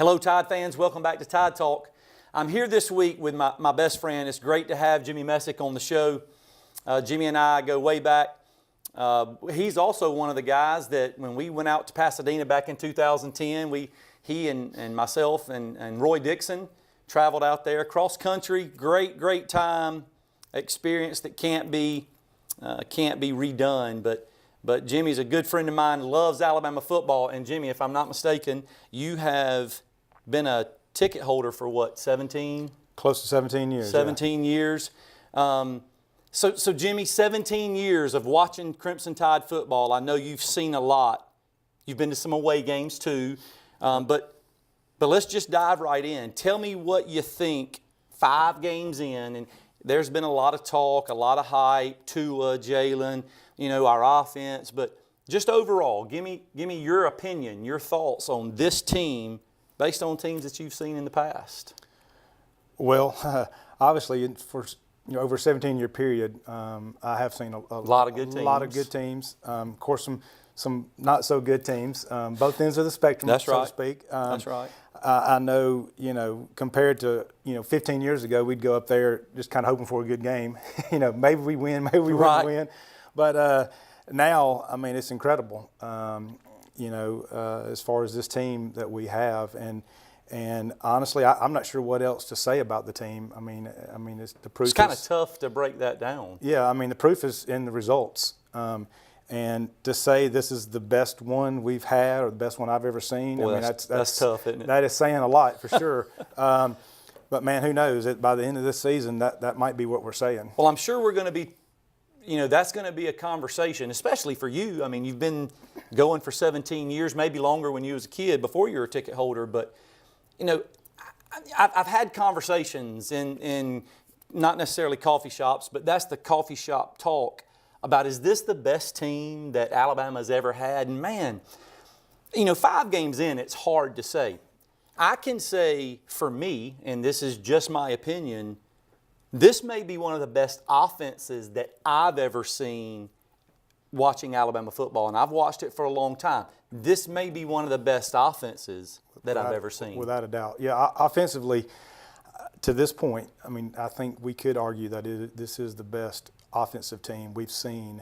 Hello, Tide fans. Welcome back to Tide Talk. I'm here this week with my best friend. It's great to have Jimmy Messick on the show. Jimmy and I go way back. He's also one of the guys that when we went out to Pasadena back in 2010, he and myself and Roy Dixon traveled out there cross country. Great time, experience that can't be redone. But Jimmy's a good friend of mine, loves Alabama football. And Jimmy, if I'm not mistaken, you have been a ticket holder for what, 17? Close to 17 years. 17 years. So Jimmy, 17 years of watching Crimson Tide football. I know you've seen a lot. You've been to some away games too. But let's just dive right in. Tell me what you think 5 games in. And there's been a lot of talk, a lot of hype, Tua, Jalen, our offense. But just overall, give me your opinion, your thoughts on this team based on teams that you've seen in the past. Well, obviously, for over a 17-year period, I have seen a lot of good teams. A lot of good teams. Of course, some not so good teams. Both ends of the spectrum, That's so right. to speak. That's right. I know, compared to 15 years ago, we'd go up there just kind of hoping for a good game. Maybe we win, maybe we wouldn't win. But now, I mean, it's incredible. As far as this team that we have, and honestly, I'm not sure what else to say about the team. I mean, the proof. It's kind of tough to break that down. Yeah, I mean, the proof is in the results. And to say this is the best one we've had or the best one I've ever seen, Boy, I mean, that's tough, isn't it? That is saying a lot for sure. But man, who knows? By the end of this season, that might be what we're saying. Well, I'm sure we're going to be. That's going to be a conversation, especially for you. I mean, you've been going for 17 years, maybe longer when you was a kid before you were a ticket holder. But, I've had conversations in not necessarily coffee shops, but that's the coffee shop talk about, is this the best team that Alabama's ever had? And man, 5 games in, it's hard to say. I can say for me, and this is just my opinion, this may be one of the best offenses that I've ever seen watching Alabama football, and I've watched it for a long time. This may be one of the best offenses that I've ever seen. Without a doubt. Yeah, offensively, to this point, I mean, I think we could argue that this is the best offensive team we've seen.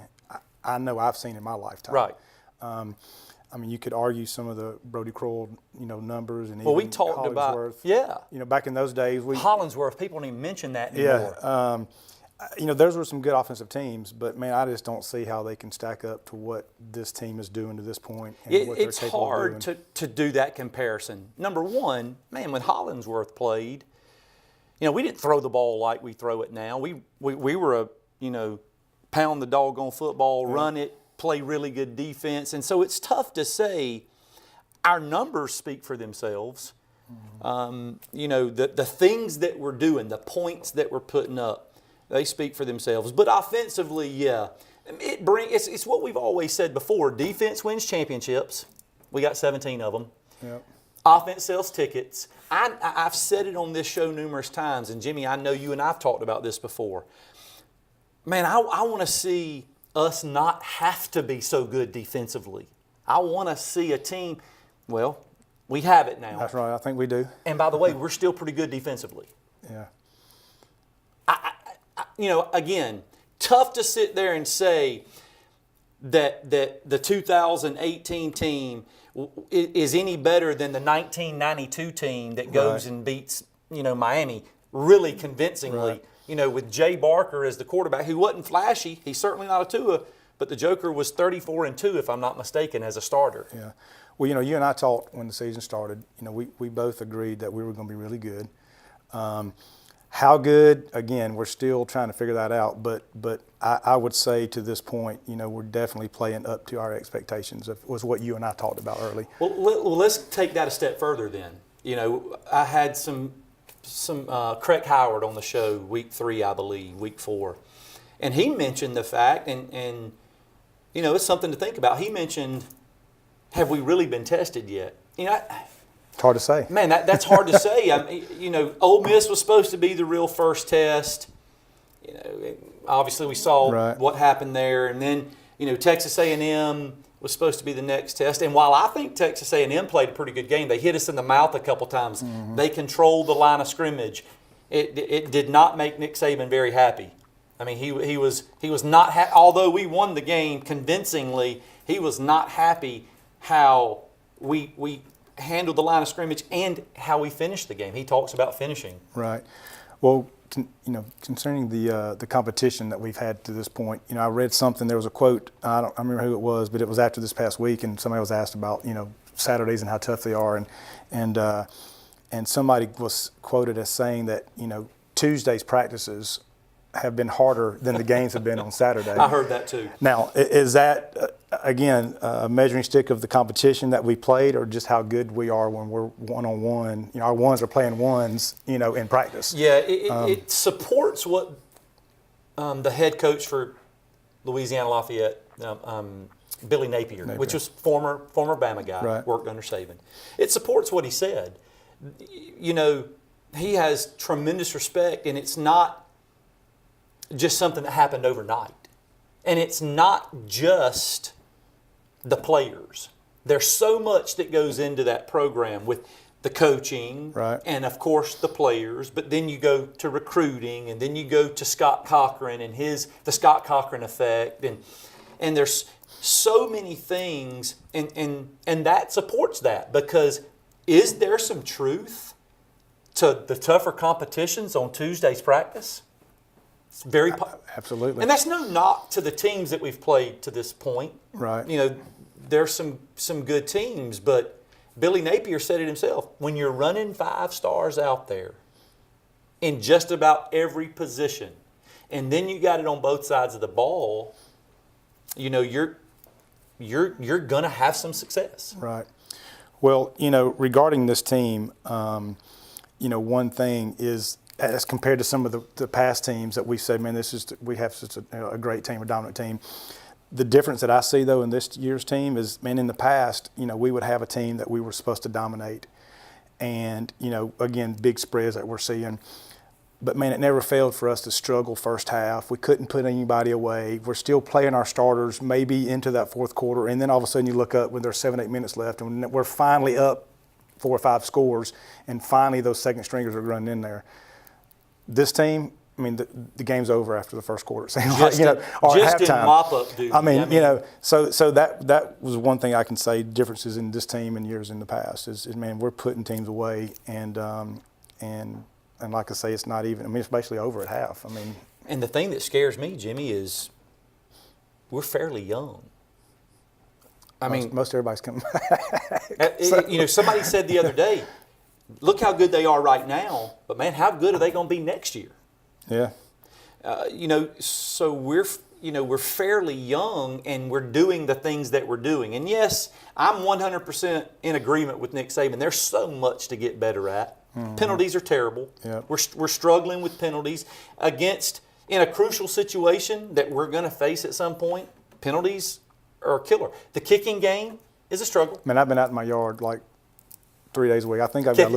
I know I've seen in my lifetime. Right. I mean, you could argue some of the Brody Kroll, numbers, and well, even we talked about, yeah. Back in those days, Hollingsworth. People don't even mention that anymore. Yeah. Those were some good offensive teams, but man, I just don't see how they can stack up to what this team is doing to this point. And what it's they're capable hard of doing. to do that comparison. Number one, man, when Hollingsworth played, we didn't throw the ball like we throw it now. We were pound the doggone football, run it, play really good defense. And so it's tough to say. Our numbers speak for themselves. The things that we're doing, the points that we're putting up, they speak for themselves. But offensively, yeah, it's what we've always said before. Defense wins championships. We got 17 of them. Yep. Offense sells tickets. I've said it on this show numerous times, and Jimmy, I know you and I've talked about this before. Man, I want to see us not have to be so good defensively. I want to see a team, well, we have it now. That's right, I think we do. And by the way, we're still pretty good defensively. Yeah. Again, tough to sit there and say that the 2018 team is any better than the 1992 team that goes and beats, Miami really convincingly. Right. With Jay Barker as the quarterback, who wasn't flashy. He's certainly not a Tua, but the Joker was 34-2, if I'm not mistaken, as a starter. Yeah. Well, you and I talked when the season started. We both agreed that we were going to be really good. How good? Again, we're still trying to figure that out. But I would say to this point, we're definitely playing up to our expectations. Was what you and I talked about early. Well, let's take that a step further then. I had some Craig Howard on the show week 3, I believe, week 4, and he mentioned the fact, and it's something to think about. He mentioned, have we really been tested yet? It's hard to say. Man, that's hard to say. Ole Miss was supposed to be the real first test. Obviously we saw what happened there, and then Texas A&M was supposed to be the next test. And while I think Texas A&M played a pretty good game, they hit us in the mouth a couple times. They controlled the line of scrimmage. It did not make Nick Saban very happy. I mean, he was not although we won the game convincingly, he was not happy how we handled the line of scrimmage and how we finished the game. He talks about finishing. Right. Well, concerning the competition that we've had to this point, I read something. There was a quote. I remember who it was, but it was after this past week, and somebody was asked about Saturdays and how tough they are, and somebody was quoted as saying that Tuesday's practices have been harder than the games have been on Saturday. I heard that too. Now, is that again a measuring stick of the competition that we played, or just how good we are when we're one-on-one? Our ones are playing ones, in practice. Yeah, it supports what the head coach for Louisiana Lafayette, Billy Napier, which was former Bama guy, right. Worked under Saban. It supports what he said. He has tremendous respect, and it's not just something that happened overnight. And it's not just the players. There's so much that goes into that program with the coaching, right. And of course the players, but then you go to recruiting, and then you go to Scott Cochran and the Scott Cochran effect, and there's so many things, and that supports that, because is there some truth to the tougher competitions on Tuesday's practice? It's very absolutely, and that's no knock to the teams that we've played to this point. Right. There's some good teams, but Billy Napier said it himself. When you're running 5 stars out there in just about every position, and then you got it on both sides of the ball, you're gonna have some success. Right. Well, regarding this team, one thing is, as compared to some of the past teams that we said, man, we have such a great team, a dominant team. The difference that I see, though, in this year's team is, man, in the past, we would have a team that we were supposed to dominate. And, again, big spreads that we're seeing. But, man, it never failed for us to struggle first half. We couldn't put anybody away. We're still playing our starters maybe into that fourth quarter. And then all of a sudden you look up when there's 7-8 minutes left, and we're finally up 4 or 5 scores, and finally those second stringers are running in there. This team, I mean, the game's over after the first quarter. Just or at in halftime. mop-up duty. I mean, so that was one thing I can say, differences in this team and years in the past is man, we're putting teams away, and like I say, it's not even, it's basically over at half. And the thing that scares me, Jimmy, is we're fairly young. Most everybody's coming back. Somebody said the other day, look how good they are right now, but man, how good are they going to be next year? Yeah. So we're fairly young, and we're doing the things that we're doing. And yes, I'm 100% in agreement with Nick Saban. There's so much to get better at. Mm-hmm. Penalties are terrible. Yep. We're struggling with penalties in a crucial situation that we're going to face at some point. Penalties are a killer. The kicking game is a struggle. Man, I've been out in my yard like 3 days a week. I think I got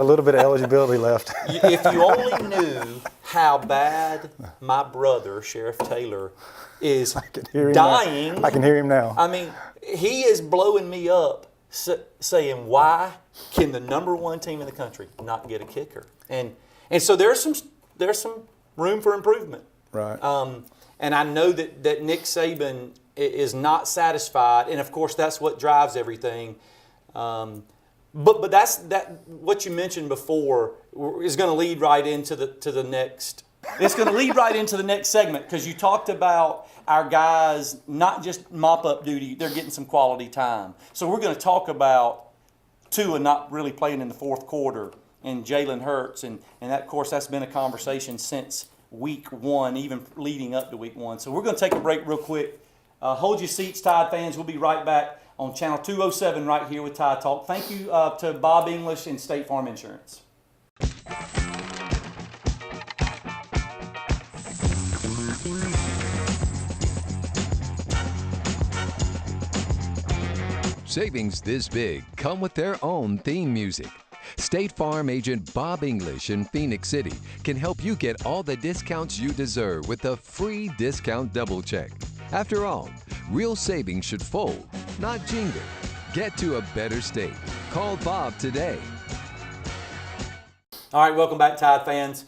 a little bit of eligibility left. If you only knew how bad my brother, Sheriff Taylor, is dying. I can hear him now. He is blowing me up, saying, why can the number 1 team in the country not get a kicker? And so there's some room for improvement. Right. And I know that Nick Saban is not satisfied, and of course that's what drives everything. But that's what you mentioned before is going to lead right into the next. It's going to lead right into the next segment, because you talked about our guys not just mop up duty; they're getting some quality time. So we're going to talk about Tua not really playing in the fourth quarter, and Jalen Hurts, and that, of course, that's been a conversation since week 1, even leading up to week 1. So we're going to take a break real quick. Hold your seats, Tide fans. We'll be right back on Channel 207 right here with Tide Talk. Thank you to Bob English and State Farm Insurance. Savings this big come with their own theme music. State Farm agent Bob English in Phoenix City can help you get all the discounts you deserve with a free discount double check. After all, Real savings should fold, not jingle. Get to a better state. Call Bob today. All right, welcome back, Tide fans.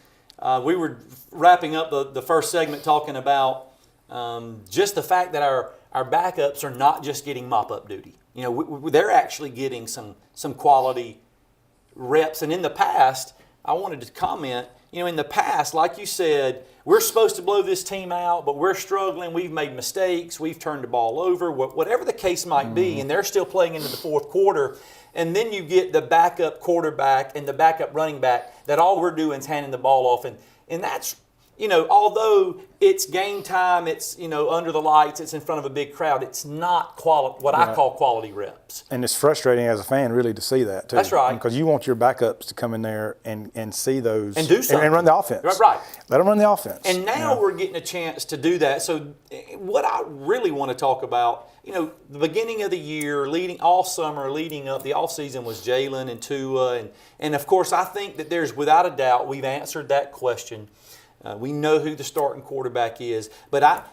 We were wrapping up the first segment talking about just the fact that our backups are not just getting mop-up duty. You know, they're actually getting some quality reps. And in the past, I wanted to comment, you know, in the past, like you said, we're supposed to blow this team out, but we're struggling. We've made mistakes. We've turned the ball over, whatever the case might be, and they're still playing into the fourth quarter. And then you get the backup quarterback and the backup running back that all we're doing is handing the ball off. And that's, you know, although it's game time, it's, you know, under the lights, it's in front of a big crowd, it's not what I call quality reps. And it's frustrating as a fan, really, to see that, too. That's right. Because you want your backups to come in there and see those. And do something. And run the offense. Right. Let them run the offense. And now we're getting a chance to do that. So what I really want to talk about, you know, the beginning of the year, all summer, leading up, the offseason was Jalen and Tua. And, of course, I think that there's, without a doubt, we've answered that question. We know who the starting quarterback is. But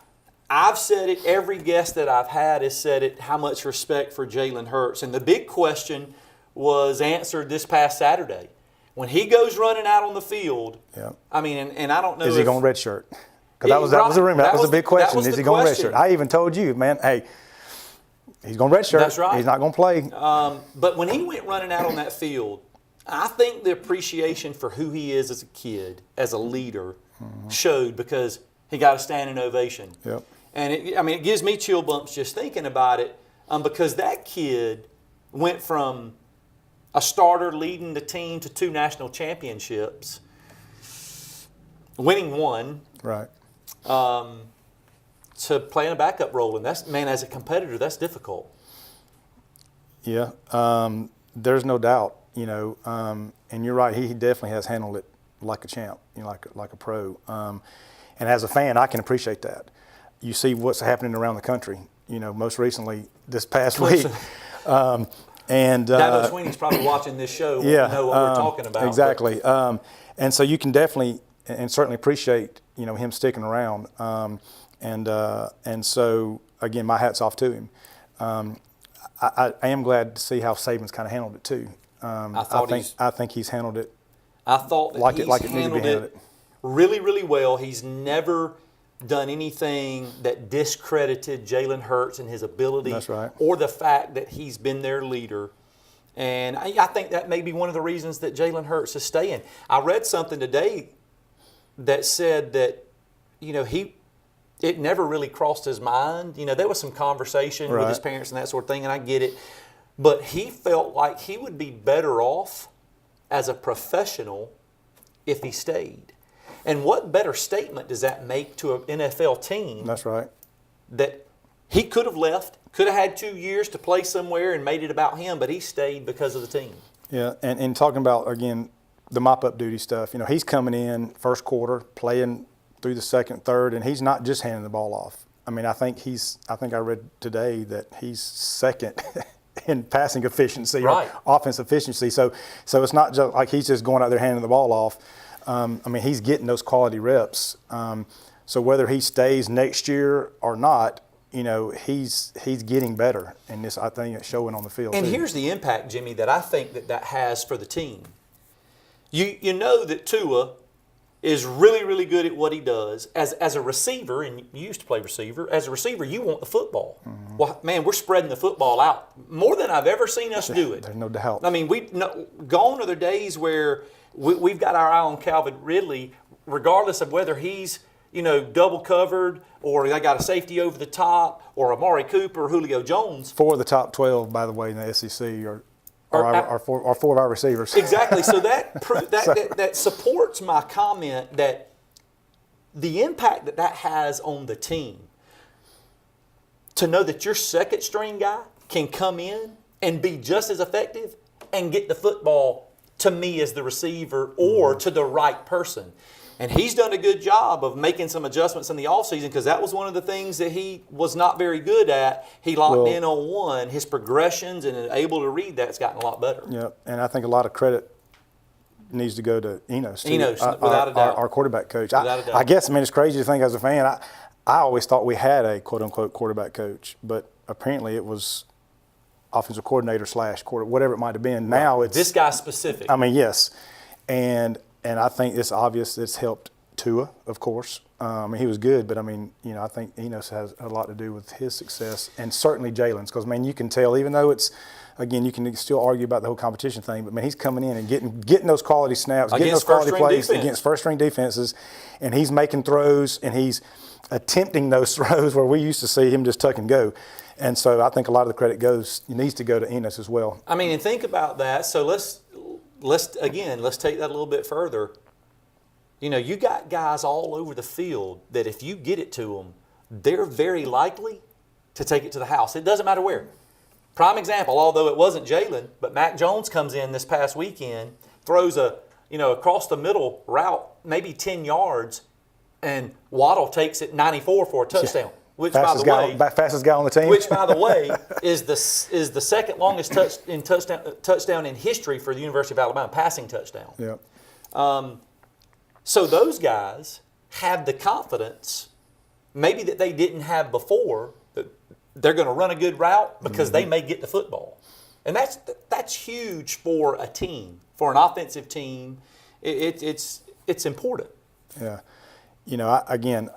I've said it, every guest that I've had has said it, how much respect for Jalen Hurts. And the big question was answered this past Saturday. When he goes running out on the field, I mean, and I don't know is he going to redshirt? Because that was a rumor. That was a big question. Is he going to redshirt? I even told you, man, hey, he's going to redshirt. That's right. He's not going to play. But when he went running out on that field, I think the appreciation for who he is as a kid, as a leader, showed, because he got a standing ovation. Yep. And it gives me chill bumps just thinking about it, because that kid went from a starter leading the team to 2 national championships, winning 1, right, to playing a backup role. And that's, man, as a competitor, that's difficult. Yeah, there's no doubt, you know, and you're right, he definitely has handled it like a champ, you know, like a pro. And as a fan, I can appreciate that. You see what's happening around the country, you know, most recently this past week. And Dabo Sweeney's probably watching this show. Yeah, know what we're talking about. Exactly. And so you can definitely and certainly appreciate, you know, him sticking around. And so again, my hat's off to him. I am glad to see how Saban's kind of handled it too. I think he's handled it. I thought that he's handled it really, really well. He's never done anything that discredited Jalen Hurts and his ability. That's right. Or the fact that he's been their leader. And I think that may be one of the reasons that Jalen Hurts is staying. I read something today that said that, you know, it never really crossed his mind. You know, there was some conversation with his parents and that sort of thing, and I get it. But he felt like he would be better off as a professional if he stayed. And what better statement does that make to an NFL team? That's right. That he could have left, could have had 2 years to play somewhere and made it about him, but he stayed because of the team. Yeah, and talking about, again, the mop-up duty stuff, you know, he's coming in first quarter, playing through the second, third, and he's not just handing the ball off. I mean, I think I read today that he's second in passing efficiency, or offense efficiency. So it's not just like he's just going out there handing the ball off. I mean, he's getting those quality reps. So whether he stays next year or not, you know, he's getting better, and this, I think, it's showing on the field. And too. Here's the impact, Jimmy, that I think that has for the team. You know that Tua is really, really good at what he does. As a receiver, and you used to play receiver, as a receiver, you want the football. Mm-hmm. Well, man, we're spreading the football out more than I've ever seen us do it. There's no doubt. I mean, gone are the days where we've got our eye on Calvin Ridley, regardless of whether he's, you know, double covered or they got a safety over the top, or Amari Cooper or Julio Jones. 4 of the top 12, by the way, in the SEC are 4 of our receivers. Exactly. So that supports my comment that the impact that has on the team, to know that your second string guy can come in and be just as effective and get the football to me as the receiver or to the right person. And he's done a good job of making some adjustments in the offseason, because that was one of the things that he was not very good at. He locked in on one. His progressions and able to read that's gotten a lot better. Yeah, and I think a lot of credit needs to go to Enos, too. Enos, without a doubt. Our quarterback coach. Without a doubt. I guess, I mean, it's crazy to think as a fan. I always thought we had a quote-unquote quarterback coach, but apparently it was offensive coordinator / whatever it might have been. Right. Now it's this guy specific. I mean, yes, and I think it's obvious it's helped Tua, of course. I mean, he was good, but I mean, you know, I think Enos has a lot to do with his success, and certainly Jalen's, because man, you can tell, even though it's, again, you can still argue about the whole competition thing, but man, he's coming in and getting those quality snaps, getting those quality plays against first-string defenses, and he's making throws, and he's attempting those throws where we used to see him just tuck and go. And so I think a lot of the credit needs to go to Enos as well. I mean, and think about that. So let's take that a little bit further. You know, you got guys all over the field that if you get it to them, they're very likely to take it to the house. It doesn't matter where. Prime example, although it wasn't Jalen, but Mac Jones comes in this past weekend, throws across the middle route, maybe 10 yards, and Waddle takes it 94 for a touchdown. Which, fastest guy on the team. Which, by the way, is the second longest touchdown in history for the University of Alabama, passing touchdown. Yeah. So those guys have the confidence, maybe that they didn't have before, that they're going to run a good route because they may get the football, and that's huge for a team, for an offensive team. It's important. Yeah. You know, I can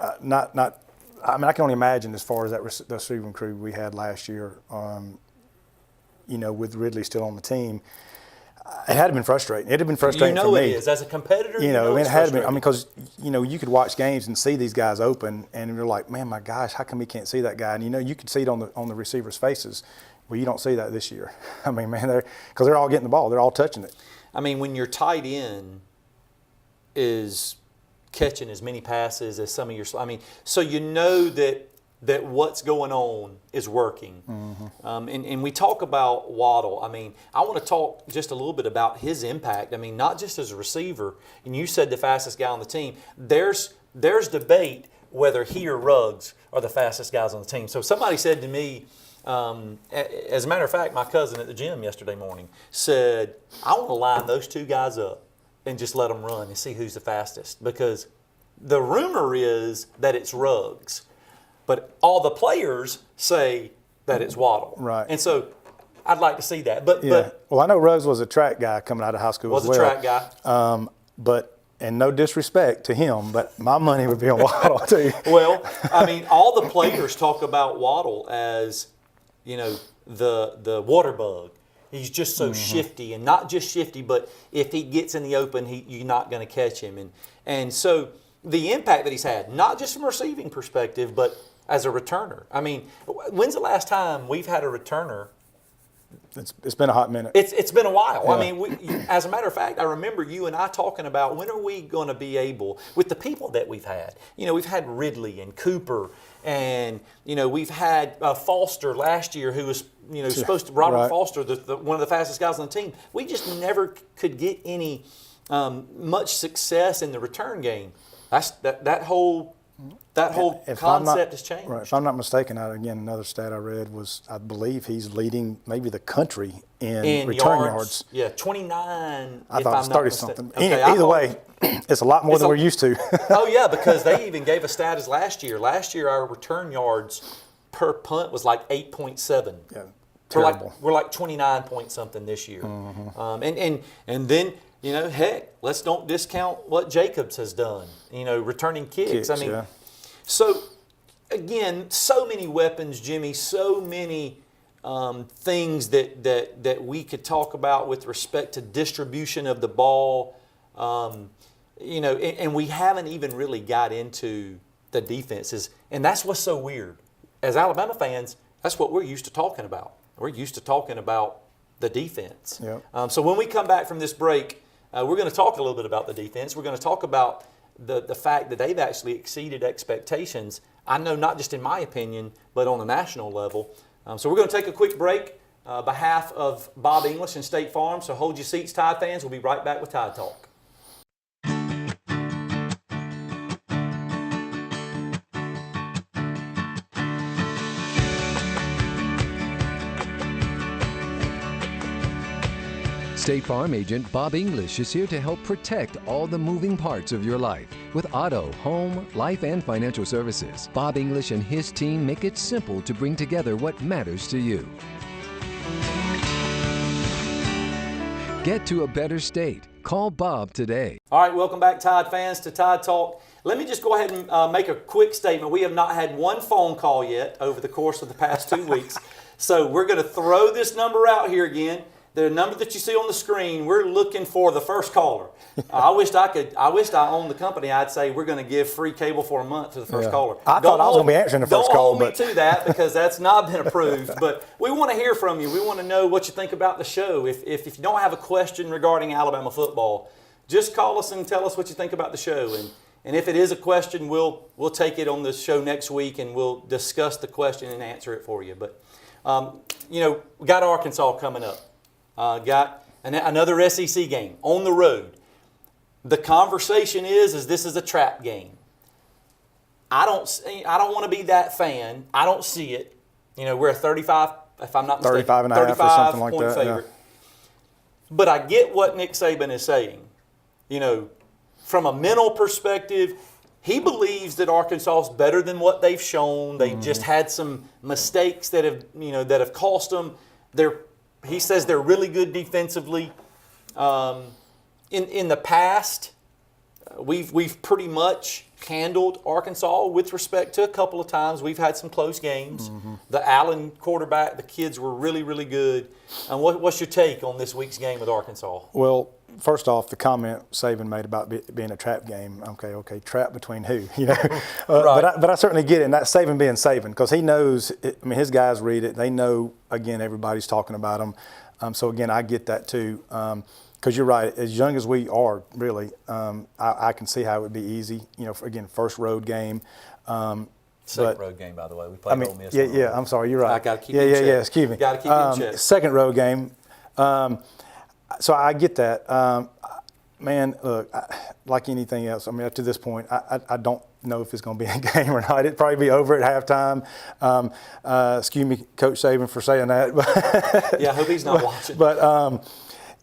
only imagine as far as that receiving crew we had last year, you know, with Ridley still on the team. It had been frustrating. It had been frustrating for me. You know it is. As a competitor, you know it had been. I mean, because, you know, you could watch games and see these guys open, and you're like, man, my gosh, how come we can't see that guy? And, you know, you could see it on the receivers' faces. Well, you don't see that this year. I mean, man, because they're all getting the ball. They're all touching it. I mean, when your tight end is catching as many passes as some of your – I mean, so you know that what's going on is working. Mm-hmm. And we talk about Waddle. I mean, I want to talk just a little bit about his impact. I mean, not just as a receiver, and you said the fastest guy on the team. There's debate whether he or Ruggs are the fastest guys on the team. So somebody said to me, as a matter of fact, my cousin at the gym yesterday morning said, I want to line those two guys up and just let them run and see who's the fastest, because the rumor is that it's Ruggs. But all the players say that it's Waddle. Right. And so I'd like to see that. But well, I know Ruggs was a track guy coming out of high school as well. Was a track guy. And no disrespect to him, but my money would be on Waddle too. Well, I mean, all the players talk about Waddle as, you know, the water bug. He's just so shifty, and not just shifty, but if he gets in the open, you're not going to catch him. And so the impact that he's had, not just from a receiving perspective, but as a returner. I mean, when's the last time we've had a returner? It's been a hot minute. It's been a while. Yeah. I mean, as a matter of fact, I remember you and I talking about when are we going to be able, with the people that we've had. You know, we've had Ridley and Cooper, and, you know, we've had Foster last year, who was, you know, supposed to, Robert Foster, one of the fastest guys on the team. We just never could get any much success in the return game. That whole concept has changed. Right. If I'm not mistaken, again, another stat I read was I believe he's leading maybe the country in return yards. Yeah, 29. I thought it was 30-something. Okay, either way, it's a lot more than we're used to. Oh, yeah, because they even gave a stat as last year. Last year, our return yards per punt was like 8.7. Yeah, terrible. We're like 29 point something this year. Mm-hmm. And then, you know, heck, let's don't discount what Jacobs has done, you know, returning kicks. I mean, so, again, so many weapons, Jimmy, so many things that we could talk about with respect to distribution of the ball, you know, and we haven't even really got into the defenses. And that's what's so weird. As Alabama fans, that's what we're used to talking about. We're used to talking about the defense. Yep. So when we come back from this break, we're going to talk a little bit about the defense. We're going to talk about the fact that they've actually exceeded expectations. I know not just in my opinion, but on a national level. So we're going to take a quick break on behalf of Bob English and State Farm. So hold your seats, Tide fans. We'll be right back with Tide Talk. State Farm agent Bob English is here to help protect all the moving parts of your life with auto, home, life, and financial services. Bob English and his team make it simple to bring together what matters to you. Get to a better state. Call Bob today. All right, welcome back, Tide fans, to Tide Talk. Let me just go ahead and make a quick statement. We have not had one phone call yet over the course of the past 2 weeks. So we're going to throw this number out here again. The number that you see on the screen, we're looking for the first caller. I wished I owned the company. I'd say we're going to give free cable for a month to the first caller. I thought I was going to be answering the first call. Don't hold me to that because that's not been approved. But we want to hear from you. We want to know what you think about the show. If you don't have a question regarding Alabama football, just call us and tell us what you think about the show. And if it is a question, we'll take it on the show next week and we'll discuss the question and answer it for you. But, we got Arkansas coming up. Got another SEC game on the road. The conversation is this is a trap game. I don't want to be that fan. I don't see it. We're a 35, if I'm not mistaken, 35 and a half or something like point that. favorite. Yeah. But I get what Nick Saban is saying. From a mental perspective, he believes that Arkansas is better than what they've shown. They just had some mistakes that have cost them. He says they're really good defensively. In the past, we've pretty much handled Arkansas with respect to a couple of times. We've had some close games. The Allen quarterback, the kids were really, really good. And what's your take on this week's game with Arkansas? Well, first off, the comment Saban made about being a trap game. Okay, trap between who? Right. But I certainly get it. And that's Saban being Saban because he knows. His guys read it. They know. Again, everybody's talking about them. So again, I get that too. Because you're right. As young as we are, really, I can see how it would be easy. Again, first road game. Second road game, by the way. We played Ole Miss. Yeah. I'm sorry. You're right. I got to keep you in check. Yeah. Excuse me. Got to keep you in check. Second road game. So I get that. Man, look, like anything else, up to this point, I don't know if it's going to be a game or not. It'd probably be over at halftime. Excuse me, Coach Saban, for saying that. Yeah, I hope he's not watching. But,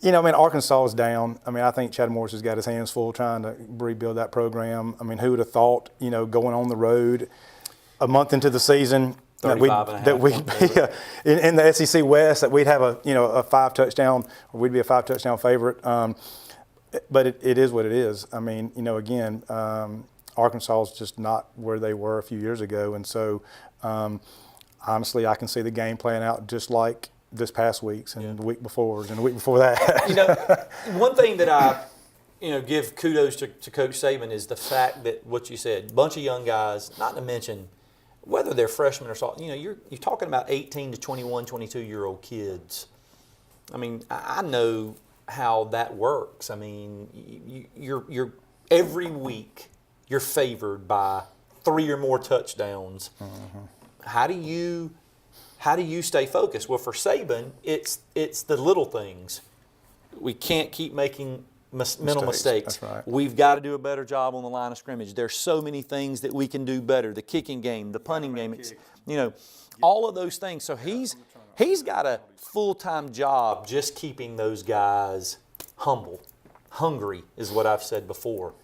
Arkansas is down. I think Chad Morris has got his hands full trying to rebuild that program. Who would have thought, going on the road a month into the season, that we'd be in the SEC West, that we'd have a 5-touchdown, or we'd be a 5-touchdown favorite. But it is what it is. Again, Arkansas is just not where they were a few years ago, and so honestly, I can see the game playing out just like this past week's and the week before and the week before that. One thing that I give kudos to Coach Saban is the fact that what you said, bunch of young guys, not to mention whether they're freshmen or sophomore, you're talking about 18 to 21, 22-year-old kids. I know how that works. You're every week you're favored by 3 or more touchdowns. How do you stay focused? Well, for Saban, it's the little things. We can't keep making mental mistakes. That's right. We've got to do a better job on the line of scrimmage. There's so many things that we can do better. The kicking game, the punting game, all of those things. So he's got a full-time job just keeping those guys humble. Hungry is what I've said before.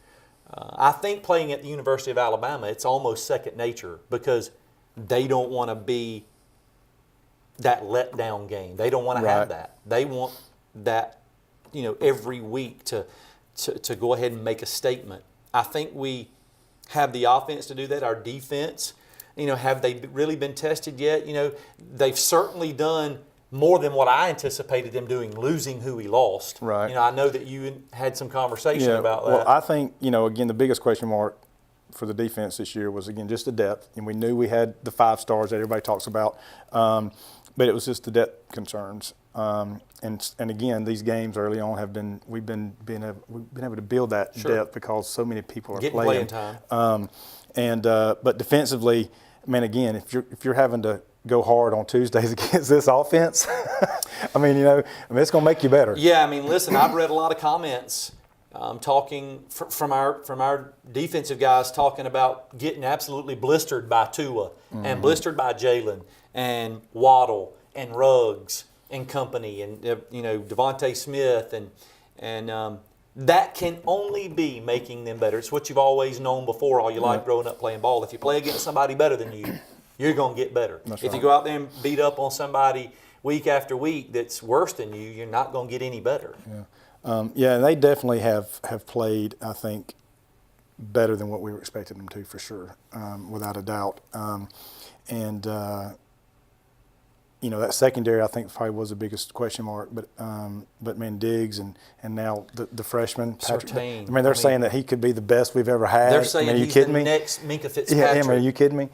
I think playing at the University of Alabama, it's almost second nature because they don't want to be that letdown game. They don't want to have that. They want that, every week to go ahead and make a statement. I think we have the offense to do that. Our defense, have they really been tested yet? They've certainly done more than what I anticipated them doing, losing who he lost. Right. I know that you had some conversation about that. Well, I think, again, the biggest question mark for the defense this year was, again, just the depth. And we knew we had the 5 stars that everybody talks about, but it was just the depth concerns. And again, these games early on we've been able to build that depth because so many people are playing. Time. But defensively, again, if you're having to go hard on Tuesdays against this offense, it's going to make you better. Yeah, listen, I've read a lot of comments talking from our defensive guys talking about getting absolutely blistered by Tua and blistered by Jalen and Waddle and Ruggs and company, and Devontae Smith, and that can only be making them better. It's what you've always known before all your life growing up playing ball. If you play against somebody better than you, you're going to get better. If you go out there and beat up on somebody week after week that's worse than you, you're not going to get any better. And they definitely have played, I think, better than what we were expecting them to, for sure, without a doubt. That secondary, I think, probably was the biggest question mark. But man, Diggs and now the freshman, Patrick. Surtain. They're saying that he could be the best we've ever had. They're saying are you he's kidding the me? next Minka Fitzpatrick. Yeah, are you kidding me?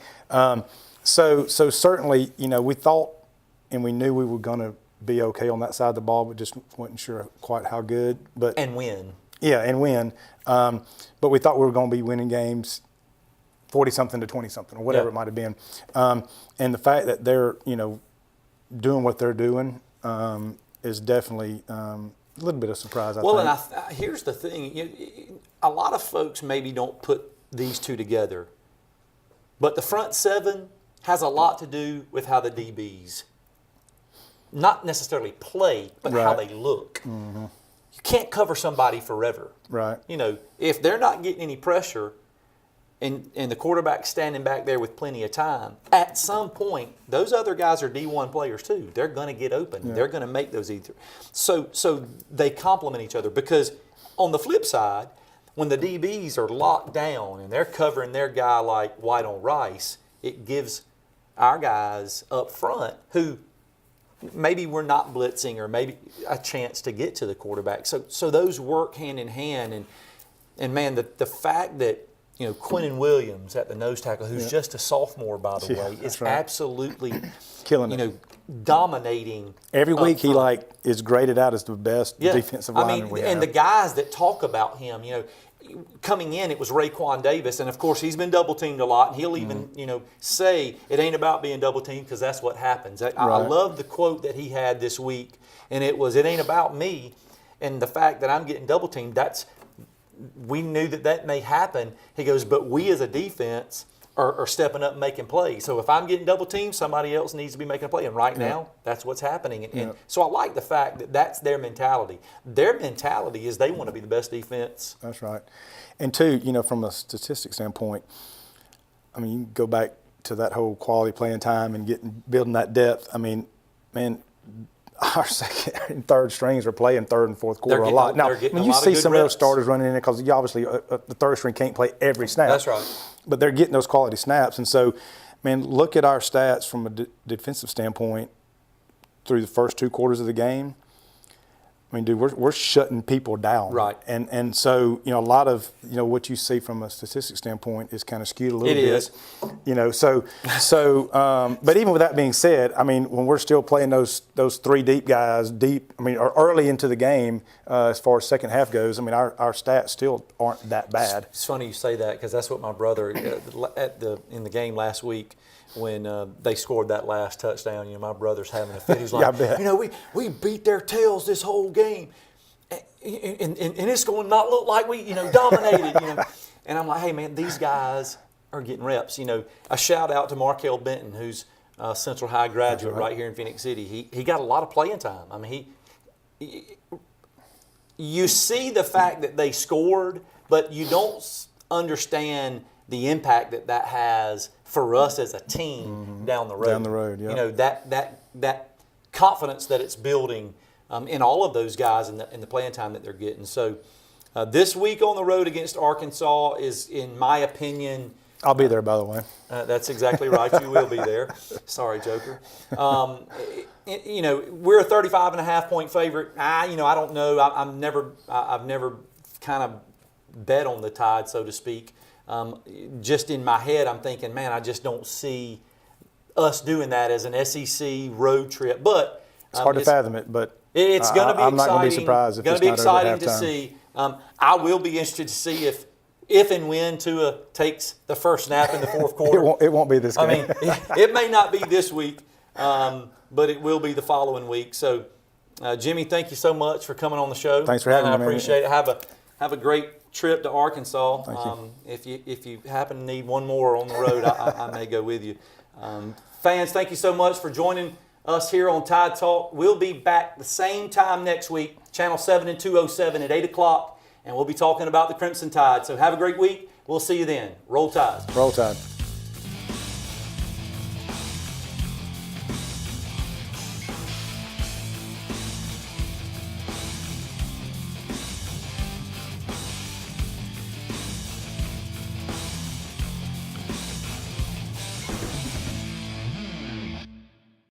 So certainly, we thought and we knew we were going to be okay on that side of the ball, but just wasn't sure quite how good. And win. Yeah, and win. But we thought we were going to be winning games 40-something to 20-something or whatever it might have been. And the fact that they're, doing what they're doing is definitely a little bit of surprise, I think. Well, and here's the thing. A lot of folks maybe don't put these two together. But the front seven has a lot to do with how the DBs not necessarily play, but how they look. Mm-hmm. You can't cover somebody forever. Right. If they're not getting any pressure and the quarterback's standing back there with plenty of time, at some point, those other guys are D1 players too. They're going to get open. Yeah. They're going to make those either. So they complement each other, because on the flip side, when the DBs are locked down and they're covering their guy like white on rice, it gives our guys up front who maybe we're not blitzing or maybe a chance to get to the quarterback. So those work hand in hand. And man, the fact that Quinnen Williams at the nose tackle, who's just a sophomore, by the way, is absolutely killing it. Dominating. Every week he is graded out as the best defensive lineman we have. And the guys that talk about him, coming in, it was Raekwon Davis, and of course he's been double teamed a lot, and he'll even say it ain't about being double teamed, because that's what happens. I love the quote that he had this week, and it was, "It ain't about me," and the fact that I'm getting double teamed. We knew that may happen. He goes, but we as a defense are stepping up and making plays. So if I'm getting double teamed, somebody else needs to be making a play. And right now, that's what's happening. And so I like the fact that that's their mentality. Their mentality is they want to be the best defense. That's right. And two, from a statistics standpoint, you can go back to that whole quality playing time and building that depth. Our second and third strings are playing third and fourth quarter a lot. Now, you see some of those starters running in there, because obviously the third string can't play every snap. That's right. But they're getting those quality snaps. And so, look at our stats from a defensive standpoint through the first two quarters of the game. Dude, we're shutting people down. Right. And so, a lot of, what you see from a statistics standpoint is kind of skewed a little bit. It is. But even with that being said, when we're still playing those three deep guys or early into the game, as far as second half goes, our stats still aren't that bad. It's funny you say that, because that's what my brother in the game last week, when they scored that last touchdown, my brother's having a fit. He's like, we beat their tails this whole game, and it's going to not look like we, dominated, And I'm like, hey, man, these guys are getting reps. A shout out to Markel Benton, who's a Central High graduate right here in Phoenix City. He got a lot of playing time. You see the fact that they scored, but you don't understand the impact that has for us as a team down the road. Down the road, yeah. That confidence that it's building in all of those guys in the playing time that they're getting. So this week on the road against Arkansas is, in my opinion, I'll be there, by the way. That's exactly right. You will be there. Sorry, Joker. We're a 35.5-point favorite. I don't know. I've never kind of bet on the Tide, so to speak. Just in my head, I'm thinking, man, I just don't see us doing that as an SEC road trip. But it's hard to fathom it. But it's going to be exciting. I'm not going to be surprised if it's not over at halftime. To see. I will be interested to see if and when Tua takes the first snap in the fourth quarter. It won't be this game. It may not be this week, but it will be the following week. So, Jimmy, thank you so much for coming on the show. Thanks for having me. I appreciate it. Have a great trip to Arkansas. Thank you. If you happen to need one more on the road, I may go with you. Fans, thank you so much for joining us here on Tide Talk. We'll be back the same time next week, Channel 7 and 207 at 8 o'clock, and we'll be talking about the Crimson Tide. So have a great week. We'll see you then. Roll Tide. Roll Tide.